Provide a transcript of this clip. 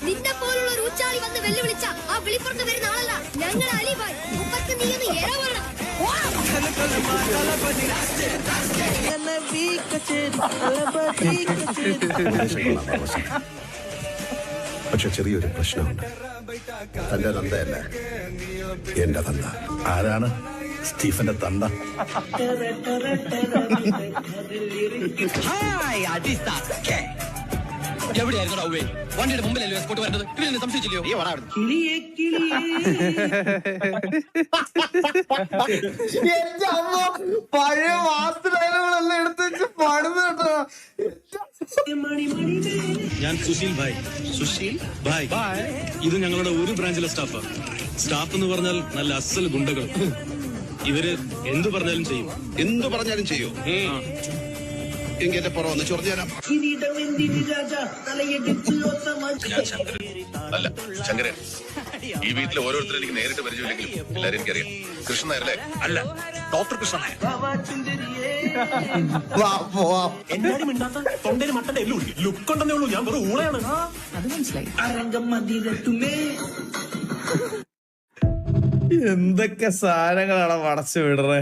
നിന്നെ പോലുള്ള ഒരു ഊച്ചാളി വന്ന് വെല്ലുവിളിച്ച ആ വിളിപ്പുറത്ത് വരുന്ന ആളല്ല ഞങ്ങൾ അലിബായ്. മുപ്പത്തി നീ എന്ന് ഏറെ പറയണം. പക്ഷെ ചെറിയൊരു പ്രശ്നമുണ്ട്. തന്റെ തന്തയല്ല, എന്റെ തന്ത. ആരാണ് സ്റ്റീഫന്റെ തന്ത? എവിടെയായിരുന്നു വണ്ടിയുടെ മുമ്പിലല്ലോ എസ്കോട്ട് വരുന്നത്? ഇവരെന്നെ സംശയിച്ചില്ലയോ? എന്റെ അമ്മ പഴയ വാസ്തുഡയലോഗുകളെല്ലാം എടുത്ത് വെച്ച് പാടുന്ന കേട്ടോ. ഞാൻ സുശീൽ ഭായ്. സുശീൽ ഭായ് ഇത് ഞങ്ങളുടെ ഒരു ബ്രാഞ്ചിലെ സ്റ്റാഫ് എന്ന് പറഞ്ഞാൽ നല്ല അസൽ ഗുണ്ടകൾ. ഇവര് എന്തു പറഞ്ഞാലും ചെയ്യും. എന്തു പറഞ്ഞാലും ചെയ്യൂ. എന്റെ പുറം ഒന്ന് ചൊറിഞ്ഞാലോ? അല്ല, ശങ്കരൻ. ഈ വീട്ടിലെ ഓരോരുത്തരും എനിക്ക് നേരിട്ട് പരിചയമില്ലെങ്കിലും എല്ലാരും എനിക്കറിയാം. കൃഷ്ണൻ നായരല്ലേ? അല്ല, ഡോക്ടർ കൃഷ്ണൻ നായർ. എന്നാലും മിണ്ടാത്ത തൊണ്ടയിൽ മട്ടന്റെ എല്ലു ലുക്ക് ഉണ്ടെന്നേ ഉള്ളൂ. ഞാൻ വെറും ഊളയാണ്. അത് മനസ്സിലായി. എന്തൊക്കെ സാധനങ്ങളാണ് പടച്ചു വിടറേ.